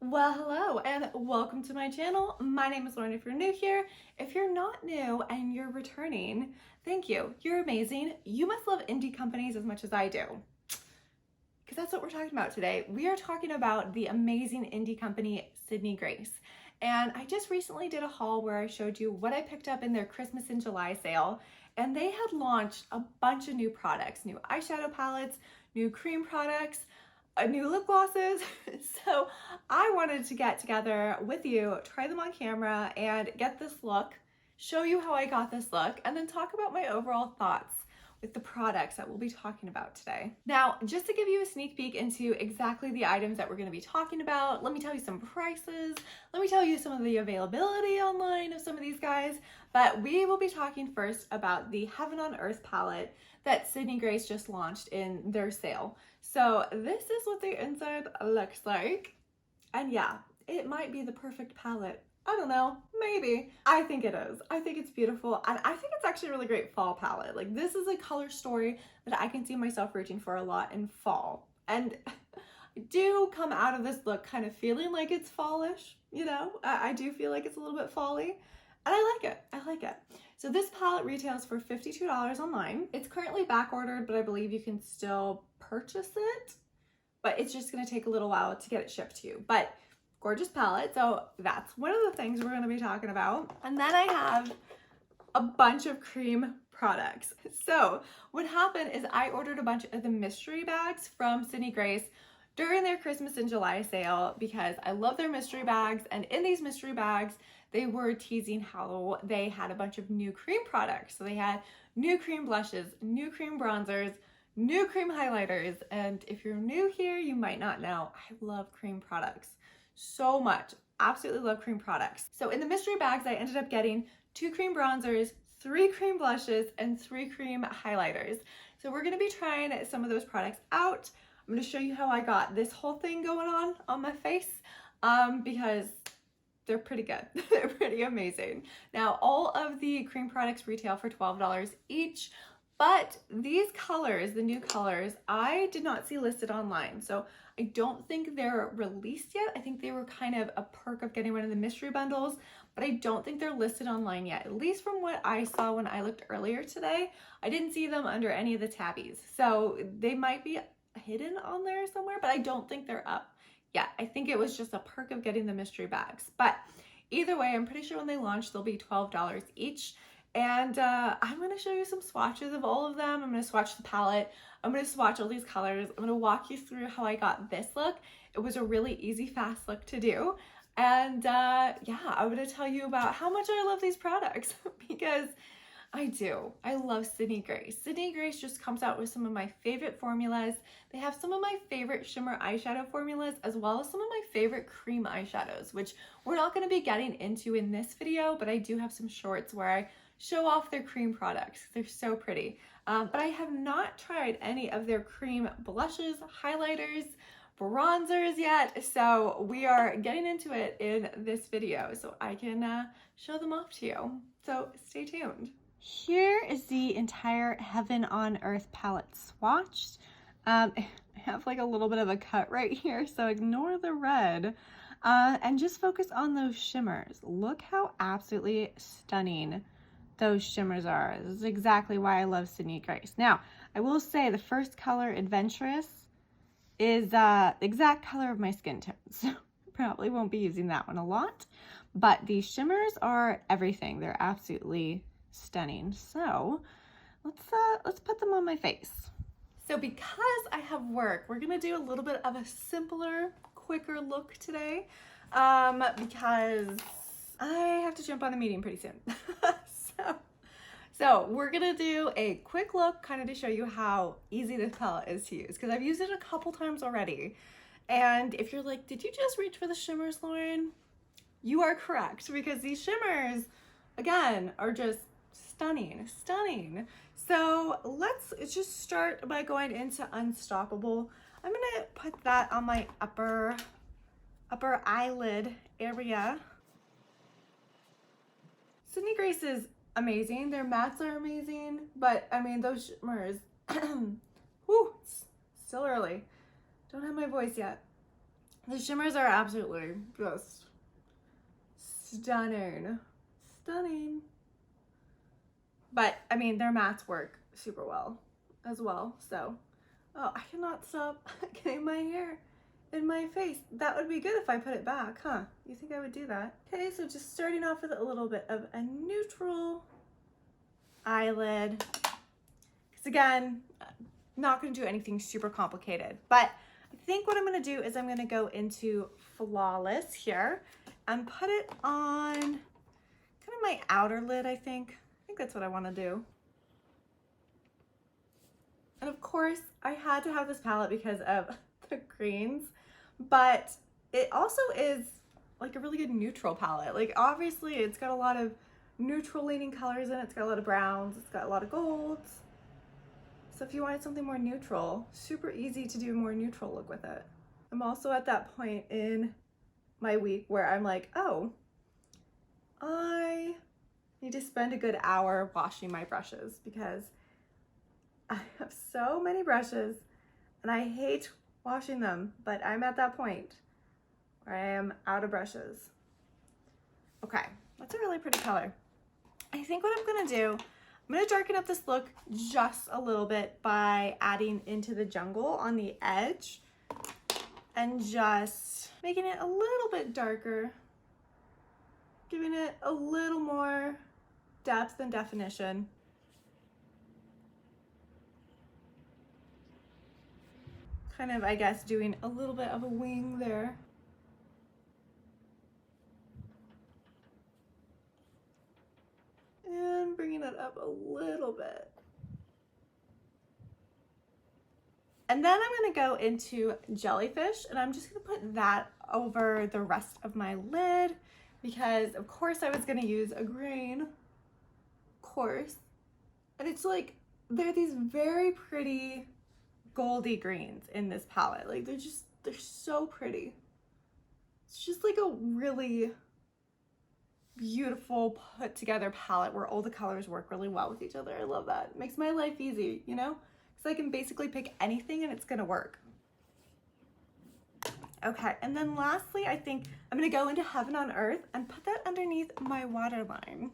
Well, hello and welcome to my channel. My name is Lauren if you're new here. If you're not new and you're returning, thank you. You're amazing. You must love indie companies as much as I do. Because that's what we're talking about today. We are talking about the amazing indie company, Sydney Grace. And I just recently did a haul where I showed you what I picked up in their Christmas in July sale. And they had launched a bunch of new products, new eyeshadow palettes, new cream products, new lip glosses. So I wanted to get together with you, try them on camera and get this look, show you how I got this look, and then talk about my overall thoughts with the products that we'll be talking about today. Now, just to give you a sneak peek into exactly the items that we're going to be talking about, let me tell you some prices, let me tell you some of the availability online of some of these guys, but we will be talking first about the Heaven on Earth palette that Sydney Grace just launched in their sale. So this is what the inside looks like. And yeah, it might be the perfect palette. I don't know, maybe. I think it is. I think it's beautiful. And I think it's actually a really great fall palette. Like, this is a color story that I can see myself reaching for a lot in fall. And I do come out of this look kind of feeling like it's fallish, you know? I do feel like it's a little bit fall-y. And I like it. I like it. So this palette retails for $52 online. It's currently back ordered, but I believe you can still purchase it. But it's just going to take a little while to get it shipped to you. But gorgeous palette. So that's one of the things we're going to be talking about. And then I have a bunch of cream products. So what happened is I ordered a bunch of the mystery bags from Sydney Grace during their Christmas in July sale because I love their mystery bags. And in these mystery bags, they were teasing how they had a bunch of new cream products. So they had new cream blushes, new cream bronzers, new cream highlighters. And if you're new here, you might not know, I love cream products so much. Absolutely love cream products. So in the mystery bags, I ended up getting 2 cream bronzers, 3 cream blushes, and 3 cream highlighters. So we're gonna be trying some of those products out. I'm gonna show you how I got this whole thing going on my face because they're pretty good. They're pretty amazing. Now, all of the cream products retail for $12 each, but these colors, the new colors, I did not see listed online. So I don't think they're released yet. I think they were kind of a perk of getting one of the mystery bundles, but I don't think they're listed online yet. At least from what I saw when I looked earlier today, I didn't see them under any of the tabbies. So they might be hidden on there somewhere, but I don't think they're up. Yeah, I think it was just a perk of getting the mystery bags. But either way, I'm pretty sure when they launch, they'll be $12 each. And I'm going to show you some swatches of all of them. I'm going to swatch the palette. I'm going to swatch all these colors. I'm going to walk you through how I got this look. It was a really easy, fast look to do. And yeah, I'm going to tell you about how much I love these products because I do. I love Sydney Grace. Sydney Grace just comes out with some of my favorite formulas. They have some of my favorite shimmer eyeshadow formulas as well as some of my favorite cream eyeshadows, which we're not going to be getting into in this video, but I do have some shorts where I show off their cream products. They're so pretty. But I have not tried any of their cream blushes, highlighters, bronzers yet. So we are getting into it in this video so I can show them off to you. So stay tuned. Here is the entire Heaven on Earth palette swatched. I have like a little bit of a cut right here, so ignore the red. And just focus on those shimmers. Look how absolutely stunning those shimmers are. This is exactly why I love Sydney Grace. Now, I will say the first color, Adventurous, is the exact color of my skin tone. So probably won't be using that one a lot. But these shimmers are everything. They're absolutely stunning. So let's put them on my face. So because I have work, we're gonna do a little bit of a simpler, quicker look today because I have to jump on a meeting pretty soon. So we're gonna do a quick look kind of to show you how easy this palette is to use because I've used it a couple times already. And if you're like, did you just reach for the shimmers, Lauren? You are correct because these shimmers, again, are just stunning, stunning. So let's just start by going into Unstoppable. I'm gonna put that on my upper eyelid area. Sydney Grace is amazing. Their mattes are amazing, but I mean, those shimmers, whew, it's still early. Don't have my voice yet. The shimmers are absolutely just stunning. Stunning. But, I mean, their mattes work super well as well. So, oh, I cannot stop getting my hair in my face. That would be good if I put it back, huh? You think I would do that? Okay, so just starting off with a little bit of a neutral eyelid. Because again, not going to do anything super complicated. But I think what I'm going to do is I'm going to go into Flawless here and put it on kind of my outer lid, I think. I think that's what I want to do. And of course, I had to have this palette because of the greens, but it also is like a really good neutral palette. Like obviously it's got a lot of neutral leaning colors in it. It's got a lot of browns. It's got a lot of golds. So if you wanted something more neutral, super easy to do a more neutral look with it. I'm also at that point in my week where I'm like, oh, I need to spend a good hour washing my brushes because I have so many brushes and I hate washing them, but I'm at that point where I am out of brushes. Okay, that's a really pretty color. I think what I'm gonna do, I'm gonna darken up this look just a little bit by adding Into the Jungle on the edge and just making it a little bit darker, giving it a little more depth and definition. Kind of, I guess, doing a little bit of a wing there. And bringing it up a little bit. And then I'm gonna go into Jellyfish, and I'm just gonna put that over the rest of my lid because of course I was gonna use a green, of course. And it's like, they're these very pretty goldy greens in this palette. Like they're so pretty. It's just like a really beautiful put together palette where all the colors work really well with each other. I love that. It makes my life easy, you know? Because I can basically pick anything and it's gonna work. Okay, and then lastly, I think I'm gonna go into Heaven on Earth and put that underneath my waterline.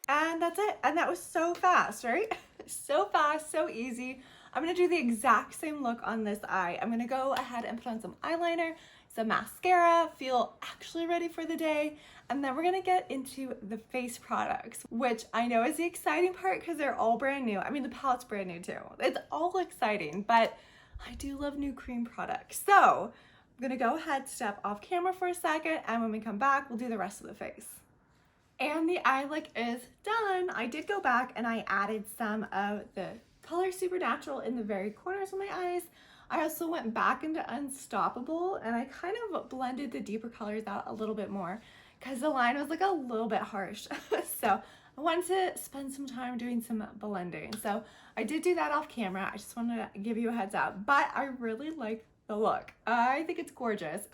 And that's it. And that was so fast, right? So fast, so easy. I'm gonna do the exact same look on this eye. I'm gonna go ahead and put on some eyeliner, some mascara, feel actually ready for the day. And then we're gonna get into the face products, which I know is the exciting part because they're all brand new. I mean, the palette's brand new too. It's all exciting, but I do love new cream products. So I'm gonna go ahead, step off camera for a second, and when we come back, we'll do the rest of the face. And the eye look is done. I did go back and I added some of the color Supernatural in the very corners of my eyes. I also went back into Unstoppable and I kind of blended the deeper colors out a little bit more because the line was like a little bit harsh. So I wanted to spend some time doing some blending. So I did do that off camera. I just wanted to give you a heads up, but I really like the look. I think it's gorgeous.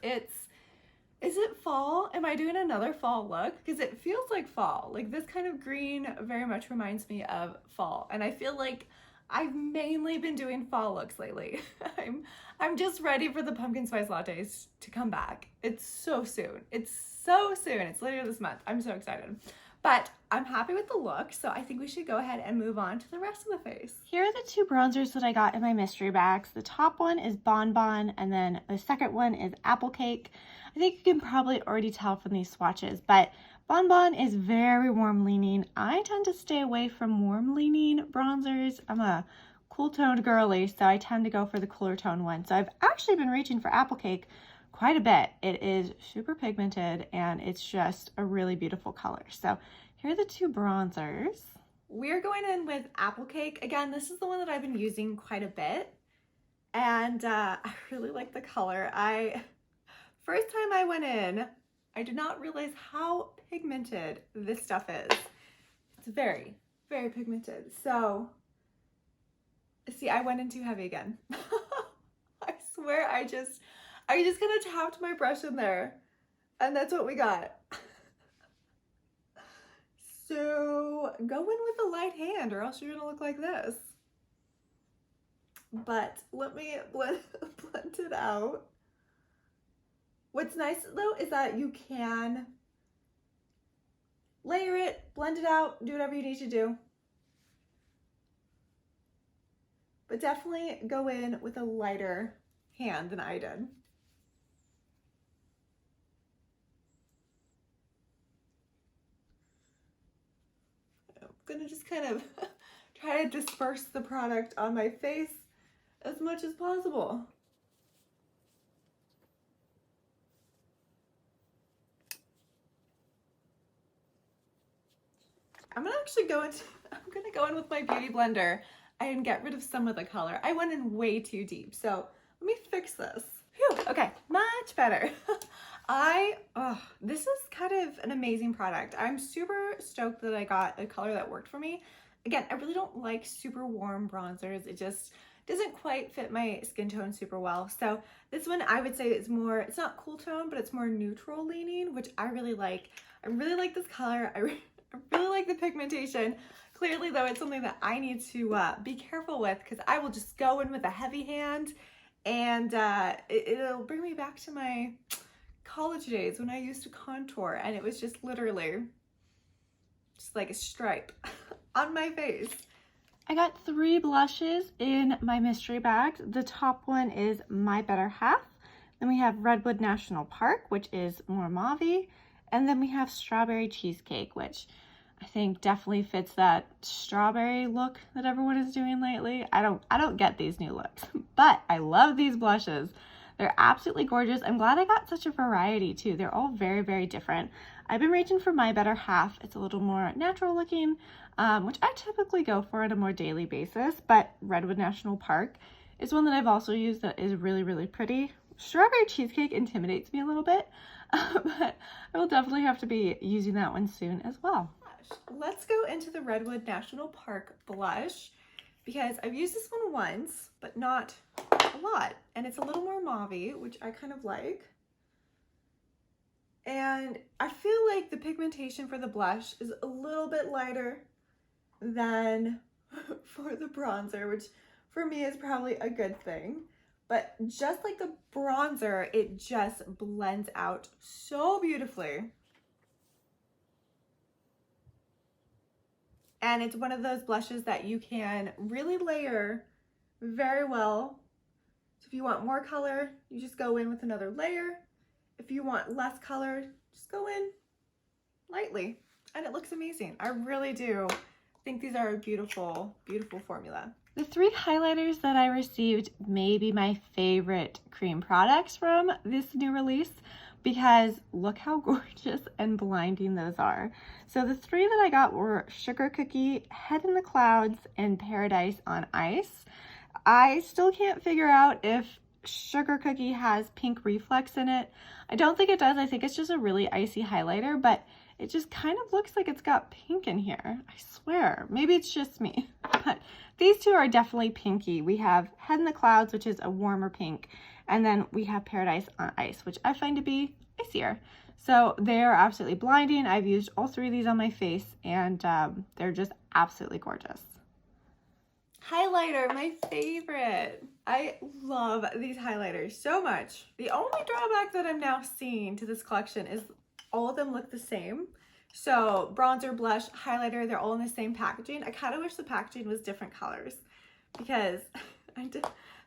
Is it fall? Am I doing another fall look? Because it feels like fall. Like this kind of green very much reminds me of fall. And I feel like I've mainly been doing fall looks lately. I'm just ready for the pumpkin spice lattes to come back. It's so soon. It's so soon. It's later this month. I'm so excited. But I'm happy with the look, so I think we should go ahead and move on to the rest of the face. Here are the two bronzers that I got in my mystery bags. The top one is Bon Bon, and then the second one is Apple Cake. I think you can probably already tell from these swatches, but Bon Bon is very warm leaning. I tend to stay away from warm leaning bronzers. I'm a cool toned girly, so I tend to go for the cooler tone one. So I've actually been reaching for Apple Cake quite a bit. It is super pigmented and it's just a really beautiful color. So here are the two bronzers. We're going in with Apple Cake. Again, this is the one that I've been using quite a bit. And I really like the color. First time I went in, I did not realize how pigmented this stuff is. It's very, very pigmented. So, see, I went in too heavy again. I swear I just kind of tapped my brush in there and that's what we got. So go in with a light hand or else you're gonna look like this. but let me blend it out. What's nice though is that you can layer it, blend it out, do whatever you need to do. But definitely go in with a lighter hand than I did. I'm gonna just kind of try to disperse the product on my face as much as possible. I'm gonna go in with my beauty blender and get rid of some of the color. I went in way too deep, so let me fix this. Phew, okay, much better. This is kind of an amazing product. I'm super stoked that I got a color that worked for me. Again, I really don't like super warm bronzers. It just doesn't quite fit my skin tone super well. So this one I would say is more, it's not cool tone, but it's more neutral leaning, which I really like. I really like this color. I really like the pigmentation. Clearly though, it's something that I need to be careful with because I will just go in with a heavy hand and it'll bring me back to my college days when I used to contour and it was just literally just like a stripe on my face. I got 3 blushes in my mystery bags. The top one is My Better Half. Then we have Redwood National Park, which is more mauve-y. And then we have Strawberry Cheesecake, which I think definitely fits that strawberry look that everyone is doing lately. I don't get these new looks, but I love these blushes. They're absolutely gorgeous. I'm glad I got such a variety too. They're all very, very different. I've been reaching for My Better Half. It's a little more natural looking, which I typically go for on a more daily basis, but Redwood National Park is one that I've also used that is really, really pretty. Strawberry Cheesecake intimidates me a little bit, but I will definitely have to be using that one soon as well. Let's go into the Redwood National Park blush because I've used this one once, but not a lot. And it's a little more mauve-y, which I kind of like. And I feel like the pigmentation for the blush is a little bit lighter than for the bronzer, which for me is probably a good thing. But just like the bronzer, it just blends out so beautifully. And it's one of those blushes that you can really layer very well. So if you want more color, you just go in with another layer. If you want less color, just go in lightly. And it looks amazing. I really do think these are a beautiful, beautiful formula. The 3 highlighters that I received may be my favorite cream products from this new release because look how gorgeous and blinding those are. So the 3 that I got were Sugar Cookie, Head in the Clouds, and Paradise on Ice. I still can't figure out if Sugar Cookie has pink reflex in it. I don't think it does. I think it's just a really icy highlighter, but it just kind of looks like it's got pink in here. I swear. Maybe it's just me. But these 2 are definitely pinky. We have Head in the Clouds, which is a warmer pink. And then we have Paradise on Ice, which I find to be icier. So they are absolutely blinding. I've used all 3 of these on my face and they're just absolutely gorgeous. Highlighter, my favorite. I love these highlighters so much. The only drawback that I'm now seeing to this collection is all of them look the same. So bronzer, blush, highlighter, they're all in the same packaging. I kind of wish the packaging was different colors because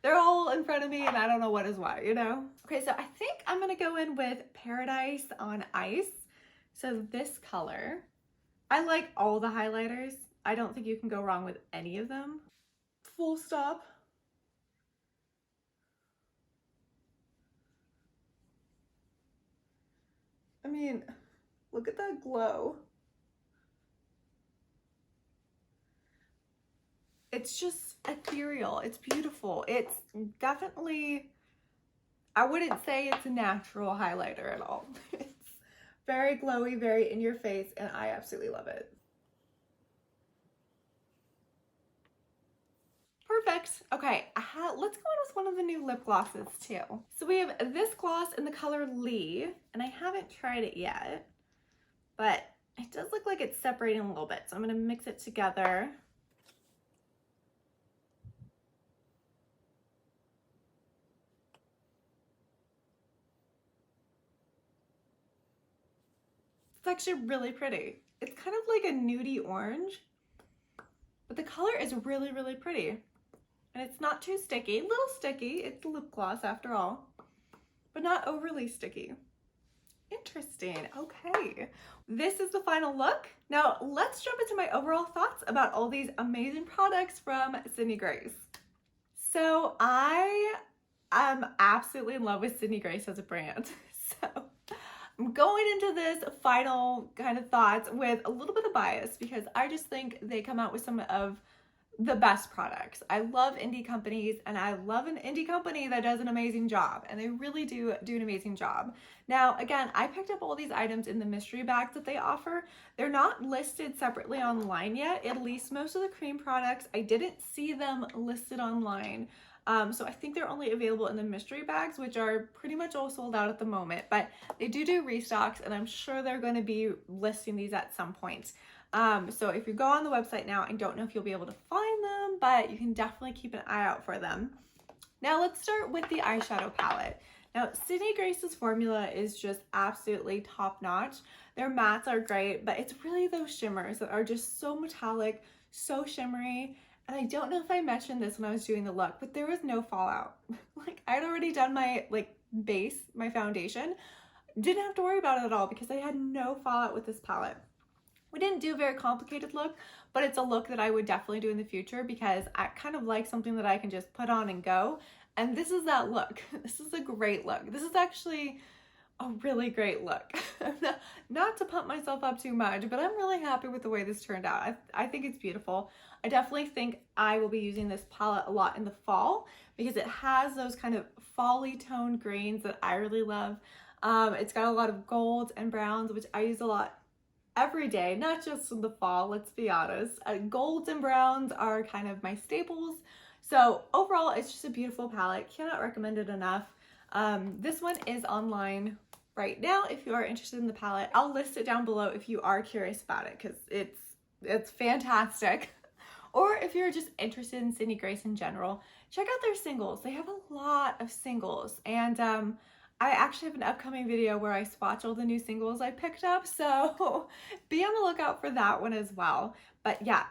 they're all in front of me and I don't know what is what, you know? Okay, so I think I'm gonna go in with Paradise on Ice. So this color, I like all the highlighters. I don't think you can go wrong with any of them. Full stop. I mean, look at that glow. It's just ethereal. It's beautiful. It's definitely, I wouldn't say it's a natural highlighter at all. It's very glowy, very in your face, and I absolutely love it. Perfect. Okay, let's go in with one of the new lip glosses too. So we have this gloss in the color Lee, and I haven't tried it yet, but it does look like it's separating a little bit. So I'm gonna mix it together. It's actually really pretty. It's kind of like a nudie orange, but the color is really, really pretty. And it's not too sticky. A little sticky. It's lip gloss after all, but not overly sticky. Interesting. Okay. This is the final look. Now let's jump into my overall thoughts about all these amazing products from Sydney Grace. So I am absolutely in love with Sydney Grace as a brand. So I'm going into this final kind of thoughts with a little bit of bias because I just think they come out with some of the best products. I love indie companies, and I love an indie company that does an amazing job, and they really do an amazing job. Now, again, I picked up all these items in the mystery bags that they offer. They're not listed separately online yet, at least most of the cream products. I didn't see them listed online. So I think they're only available in the mystery bags, which are pretty much all sold out at the moment, but they do restocks, and I'm sure they're going to be listing these at some point. So if you go on the website now, I don't know if you'll be able to find them, but you can definitely keep an eye out for them. Now let's start with the eyeshadow palette. Now Sydney Grace's formula is just absolutely top notch. Their mattes are great, but it's really those shimmers that are just so metallic, so shimmery. And I don't know if I mentioned this when I was doing the look, but there was no fallout. Like I'd already done my base, my foundation. Didn't have to worry about it at all because I had no fallout with this palette. We didn't do a very complicated look, but it's a look that I would definitely do in the future because I kind of like something that I can just put on and go. And this is that look. This is a great look. This is actually a really great look. Not to pump myself up too much, but I'm really happy with the way this turned out. I think it's beautiful. I definitely think I will be using this palette a lot in the fall because it has those kind of fall-y toned greens that I really love. It's got a lot of golds and browns, which I use a lot every day, not just in the fall, let's be honest. Golds and browns are kind of my staples. So overall, it's just a beautiful palette. Cannot recommend it enough. This one is online right now if you are interested in the palette. I'll list it down below if you are curious about it because it's fantastic. Or if you're just interested in Sydney Grace in general, check out their singles. They have a lot of singles, and I actually have an upcoming video where I swatch all the new singles I picked up, so be on the lookout for that one as well. But yeah,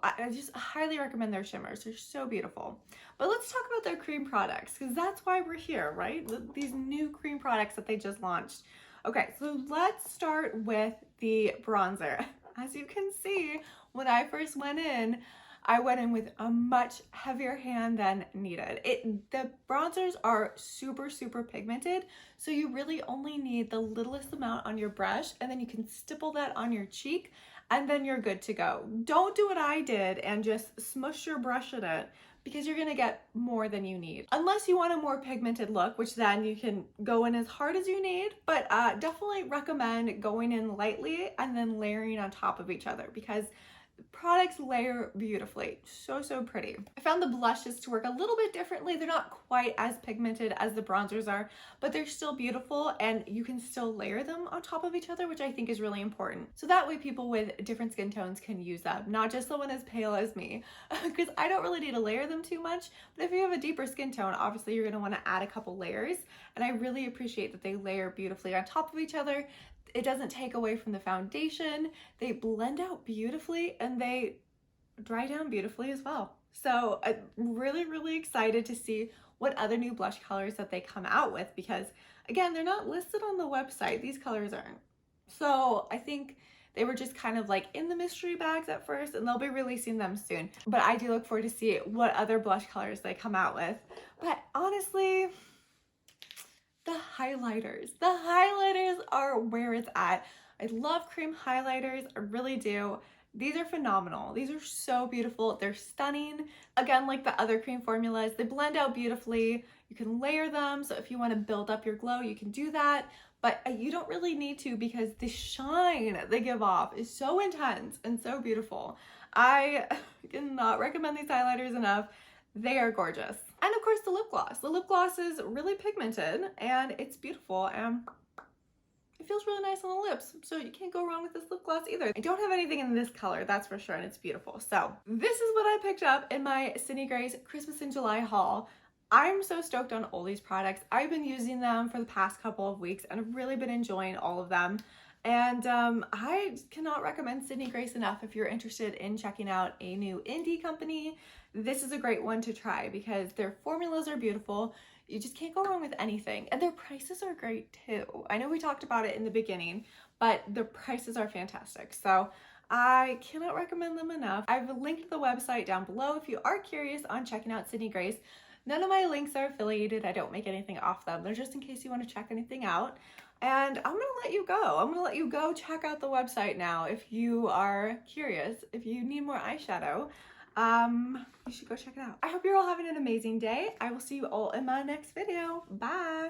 I just highly recommend their shimmers. They're so beautiful. But let's talk about their cream products because that's why we're here, right? These new cream products that they just launched. Okay, so let's start with the bronzer. As you can see, when I first went in, I went in with a much heavier hand than needed. The bronzers are super, super pigmented, so you really only need the littlest amount on your brush, and then you can stipple that on your cheek, and then you're good to go. Don't do what I did and just smush your brush in it, because you're gonna get more than you need. Unless you want a more pigmented look, which then you can go in as hard as you need, but definitely recommend going in lightly and then layering on top of each other because products layer beautifully. So pretty. I found the blushes to work a little bit differently. They're not quite as pigmented as the bronzers are, but they're still beautiful and you can still layer them on top of each other, which I think is really important. So that way people with different skin tones can use them, not just someone as pale as me, because I don't really need to layer them too much. But if you have a deeper skin tone, obviously you're going to want to add a couple layers, and I really appreciate that they layer beautifully on top of each other. It doesn't take away from the foundation. They blend out beautifully and they dry down beautifully as well. So I'm really excited to see what other new blush colors that they come out with because, again, they're not listed on the website. These colors aren't. So I think they were just kind of like in the mystery bags at first, and they'll be releasing them soon. But I do look forward to see what other blush colors they come out with. But honestly, the highlighters. The highlighters are where it's at. I love cream highlighters. I really do. These are phenomenal. These are so beautiful. They're stunning. Again, like the other cream formulas, they blend out beautifully. You can layer them, so if you want to build up your glow, you can do that. But you don't really need to because the shine they give off is so intense and so beautiful. I cannot recommend these highlighters enough. They are gorgeous. And of course the lip gloss. The lip gloss is really pigmented and it's beautiful and it feels really nice on the lips. So you can't go wrong with this lip gloss either. I don't have anything in this color, that's for sure, and it's beautiful. So this is what I picked up in my Sydney Grace Christmas in July haul. I'm so stoked on all these products. I've been using them for the past couple of weeks and I've really been enjoying all of them. And I cannot recommend Sydney Grace enough if you're interested in checking out a new indie company. This is a great one to try because their formulas are beautiful. You just can't go wrong with anything. And their prices are great too. I know we talked about it in the beginning, but their prices are fantastic. So I cannot recommend them enough. I've linked the website down below if you are curious on checking out Sydney Grace. None of my links are affiliated. I don't make anything off them. They're just in case you want to check anything out. And I'm gonna let you go. I'm gonna let you go check out the website now if you are curious. If you need more eyeshadow, you should go check it out. I hope you're all having an amazing day. I will see you all in my next video. Bye.